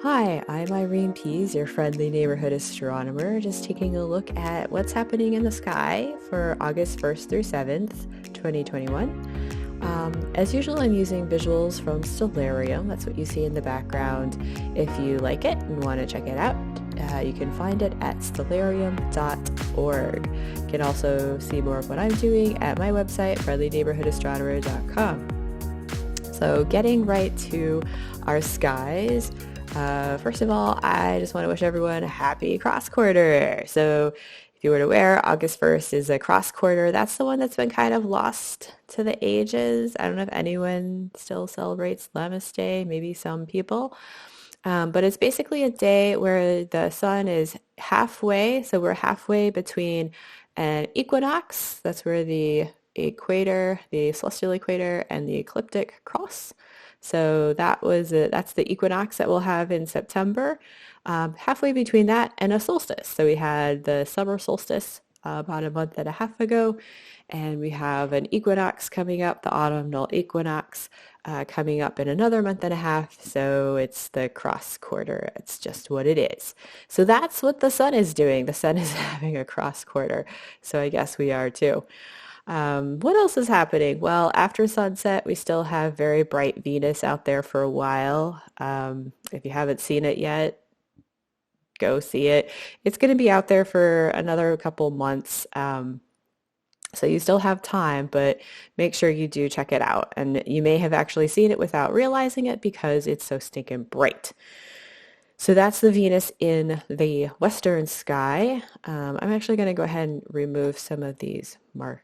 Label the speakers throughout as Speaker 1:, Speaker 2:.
Speaker 1: Hi, I'm Irene Pease, your friendly neighborhood astronomer, just taking a look at what's happening in the sky for August 1st through 7th, 2021. As usual, I'm using visuals from Stellarium. That's what you see in the background. If you like it and want to check it out, you can find it at stellarium.org. You can also see more of what I'm doing at my website, friendlyneighborhoodastronomer.com. So getting right to our skies, first of all, I just want to wish everyone a happy cross quarter. So if you were aware, August 1st is a cross quarter. That's the one that's been kind of lost to the ages. I don't know if anyone still celebrates Lammas Day, maybe some people. But it's basically a day where the sun is halfway. So we're halfway between an equinox. That's where the equator, the celestial equator, and the ecliptic cross. So that's the equinox that we'll have in September. Halfway between that and a solstice. So we had the summer solstice about a month and a half ago, and we have an equinox coming up, the autumnal equinox, coming up in another month and a half. So it's the cross quarter. It's just what it is. So that's what the sun is doing. The sun is having a cross quarter. So I guess we are too. What else is happening? Well, after sunset, we still have very bright Venus out there for a while. If you haven't seen it yet, go see it. It's going to be out there for another couple months. So you still have time, but make sure you do check it out. And you may have actually seen it without realizing it because it's so stinking bright. So that's the Venus in the western sky. I'm actually going to go ahead and remove some of these markings.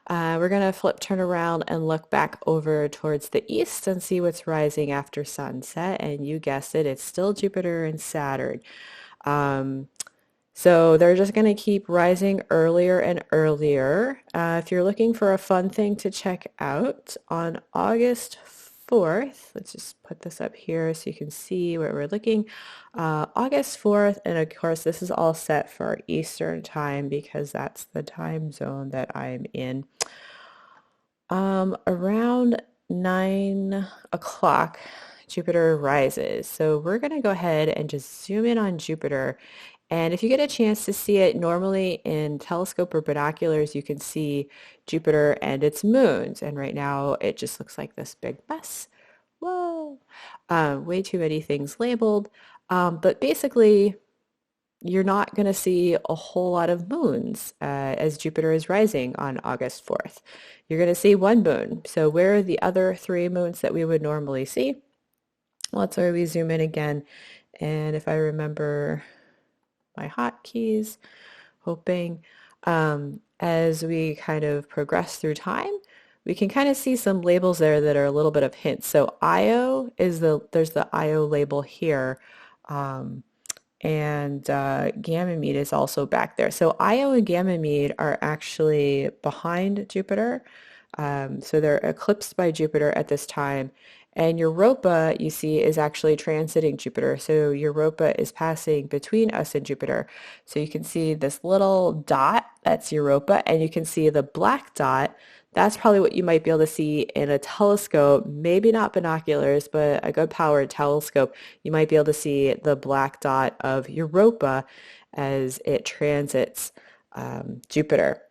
Speaker 1: We're going to turn around and look back over towards the east and see what's rising after sunset. And you guessed it, it's still Jupiter and Saturn. Um, so they're just going to keep rising earlier and earlier. If you're looking for a fun thing to check out, on August 4th, let's just put this up here so you can see where we're looking. August 4th, and of course this is all set for Eastern time because that's the time zone that I'm in. Around 9 o'clock, Jupiter rises. So we're going to go ahead and just zoom in on Jupiter. And if you get a chance to see it, normally in telescope or binoculars, you can see Jupiter and its moons. And right now it just looks like this big mess. Whoa. Way too many things labeled. But basically, you're not going to see a whole lot of moons as Jupiter is rising on August 4th. You're going to see one moon. So where are the other three moons that we would normally see? Well, that's where we zoom in again. And if I remember my hotkeys, hoping as we kind of progress through time, we can kind of see some labels there that are a little bit of hints. So Io there's the Io label here. And Ganymede is also back there. So Io and Ganymede are actually behind Jupiter. So they're eclipsed by Jupiter at this time. And Europa, you see, is actually transiting Jupiter. So Europa is passing between us and Jupiter. So you can see this little dot, that's Europa, and you can see the black dot. That's probably what you might be able to see in a telescope, maybe not binoculars, but a good powered telescope. You might be able to see the black dot of Europa as it transits Jupiter.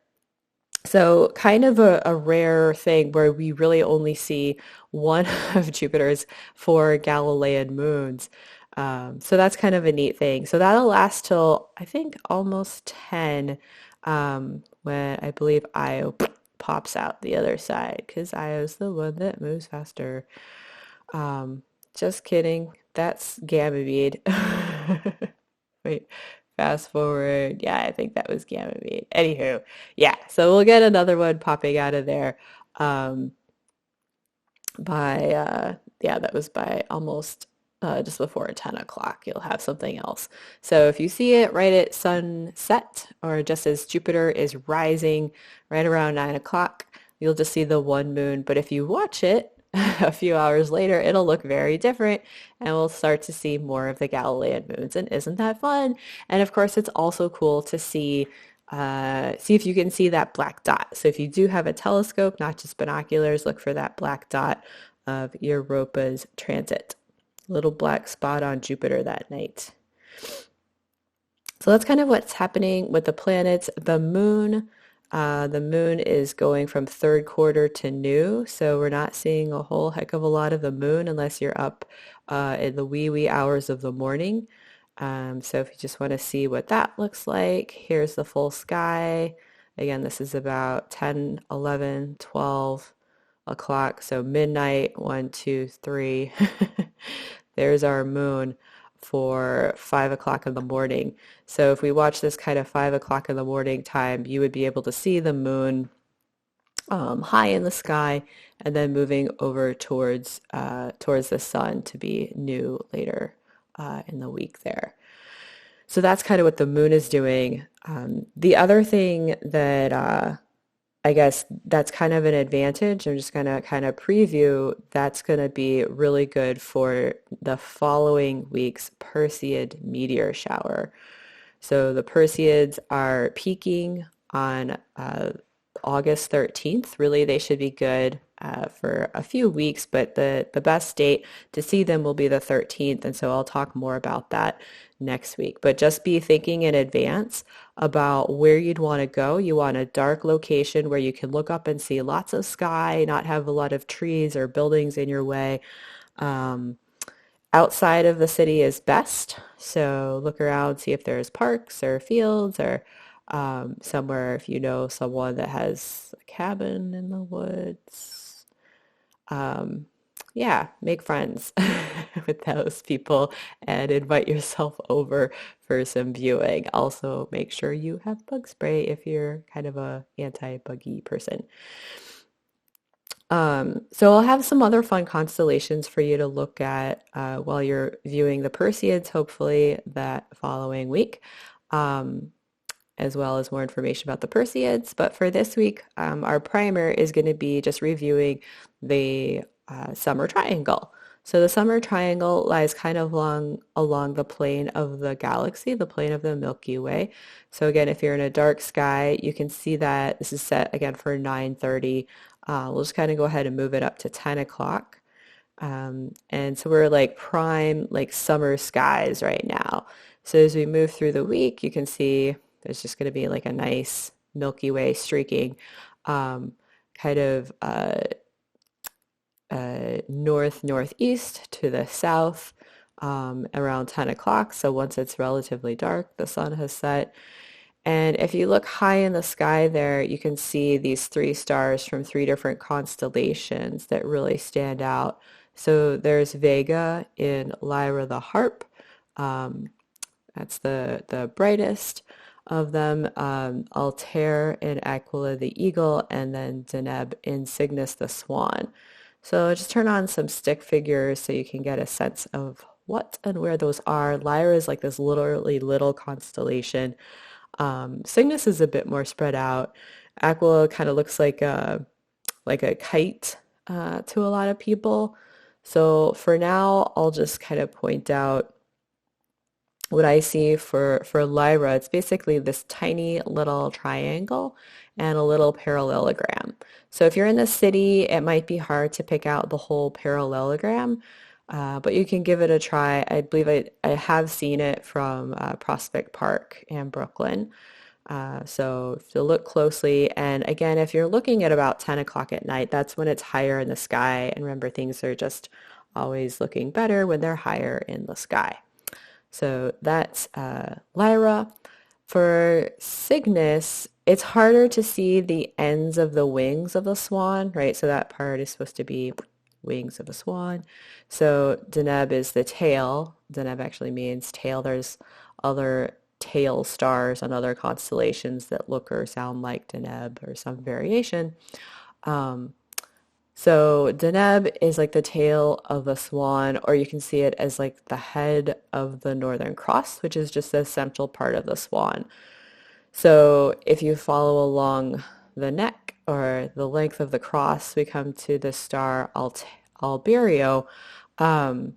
Speaker 1: So kind of a rare thing where we really only see one of Jupiter's four Galilean moons. So that's kind of a neat thing. So that'll last till I think almost 10 when I believe Io pops out the other side because Io's the one that moves faster. Just kidding. That's Ganymede. Wait, fast forward. Yeah, I think that was Ganymede. Anywho, yeah, so we'll get another one popping out of there um, yeah, that was by almost just before 10 o'clock. You'll have something else. So if you see it right at sunset or just as Jupiter is rising right around 9 o'clock, you'll just see the one moon. But if you watch it a few hours later, it'll look very different and we'll start to see more of the Galilean moons. And isn't that fun? And of course, it's also cool to see if you can see that black dot. So if you do have a telescope, not just binoculars, look for that black dot of Europa's transit. little black spot on Jupiter that night. So that's kind of what's happening with the planets. The moon is going from third quarter to new, so we're not seeing a whole heck of a lot of the moon unless you're up in the wee hours of the morning. So if you just want to see what that looks like, here's the full sky. Again, this is about 10, 11, 12 o'clock, so midnight, 1, 2, 3. There's our moon for 5 o'clock in the morning. So if we watch this kind of 5 o'clock in the morning time, you would be able to see the moon high in the sky and then moving over towards the sun to be new later in the week there. So that's kind of what the moon is doing. The other thing that I guess that's kind of an advantage. I'm just going to kind of preview. That's going to be really good for the following week's Perseid meteor shower. So the Perseids are peaking on August 13th. Really, they should be good for a few weeks, but the best date to see them will be the 13th. And so I'll talk more about that next week. But just be thinking in advance about where you'd want to go. You want a dark location where you can look up and see lots of sky, not have a lot of trees or buildings in your way. Um, Outside of the city is best. So look around, see if there's parks or fields or somewhere if you know someone that has a cabin in the woods. Um, yeah, make friends with those people and invite yourself over for some viewing. Also, make sure you have bug spray if you're kind of a anti-buggy person. So I'll have some other fun constellations for you to look at while you're viewing the Perseids, hopefully that following week, um, as well as more information about the Perseids. But for this week, our primer is going to be just reviewing the summer triangle. So the summer triangle lies kind of along the plane of the galaxy, the plane of the Milky Way. So again, if you're in a dark sky, you can see that this is set again for 9:30. We'll just kind of go ahead and move it up to 10 o'clock. And so we're like prime, like summer skies right now. So as we move through the week, you can see there's just going to be like a nice Milky Way streaking um, kind of northeast to the south around 10 o'clock. So once it's relatively dark, the sun has set. And if you look high in the sky there, you can see these three stars from three different constellations that really stand out. So there's Vega in Lyra the Harp. Um, that's the brightest of them. Altair in Aquila the Eagle, and then Deneb in Cygnus the Swan. So just turn on some stick figures so you can get a sense of what and where those are. Lyra is like this literally little constellation. Cygnus is a bit more spread out. Aquila kind of looks like a kite to a lot of people. So for now, I'll just kind of point out what I see for Lyra. It's basically this tiny little triangle and a little parallelogram. So if you're in the city, it might be hard to pick out the whole parallelogram, but you can give it a try. I believe I have seen it from Prospect Park in Brooklyn. So if you look closely, and again, if you're looking at about 10 o'clock at night, that's when it's higher in the sky. And remember, things are just always looking better when they're higher in the sky. So that's Lyra. For Cygnus, it's harder to see the ends of the wings of the swan, right? So that part is supposed to be wings of a swan. So Deneb is the tail. Deneb actually means tail. There's other tail stars on other constellations that look or sound like Deneb or some variation. Um, so Deneb is like the tail of a swan, or you can see it as like the head of the Northern Cross, which is just the central part of the swan. So if you follow along the neck or the length of the cross, we come to the star Alberio. Um,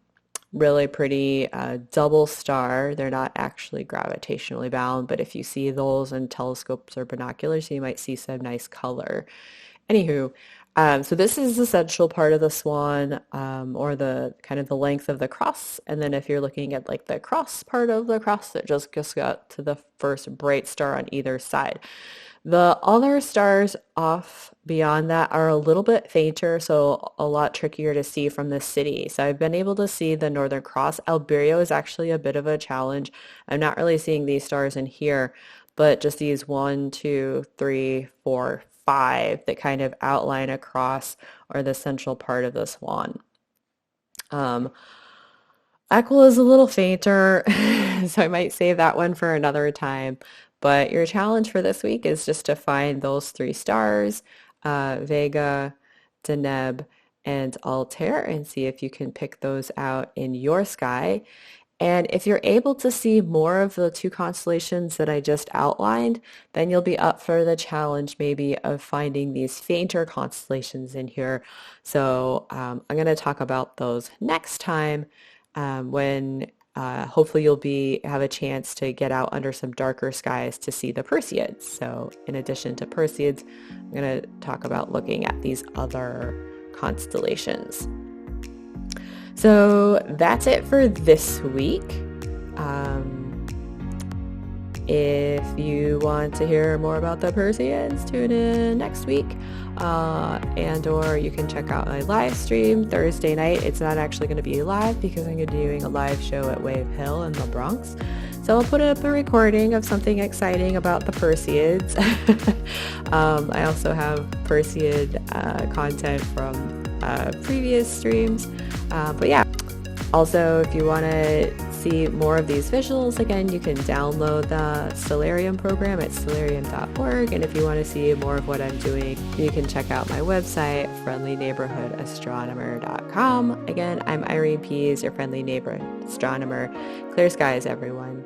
Speaker 1: Really pretty double star. They're not actually gravitationally bound, but if you see those in telescopes or binoculars, you might see some nice color. Anywho, So this is the central part of the swan, or the kind of the length of the cross. And then if you're looking at like the cross part of the cross, it just got to the first bright star on either side. The other stars off beyond that are a little bit fainter, so a lot trickier to see from the city. So I've been able to see the Northern Cross. Albireo is actually a bit of a challenge. I'm not really seeing these stars in here, but just these 1, 2, 3, 4, 5 that kind of outline across are the central part of the swan. Um, Aquila is a little fainter, so I might save that one for another time. But your challenge for this week is just to find those three stars, Vega, Deneb, and Altair, and see if you can pick those out in your sky. And if you're able to see more of the two constellations that I just outlined, then you'll be up for the challenge maybe of finding these fainter constellations in here. So I'm going to talk about those next time, when hopefully you'll have a chance to get out under some darker skies to see the Perseids. So in addition to Perseids, I'm going to talk about looking at these other constellations. So that's it for this week. If you want to hear more about the Persians, tune in next week. Or you can check out my live stream Thursday night. It's not actually going to be live because I'm going to be doing a live show at Wave Hill in the Bronx. So I'll put up a recording of something exciting about the Perseids. I also have Perseid content from previous streams. But yeah, also if you want to see more of these visuals, again, you can download the Stellarium program at stellarium.org. And if you want to see more of what I'm doing, you can check out my website, friendlyneighborhoodastronomer.com. Again, I'm Irene Pease, your friendly neighborhood astronomer. Clear skies, everyone.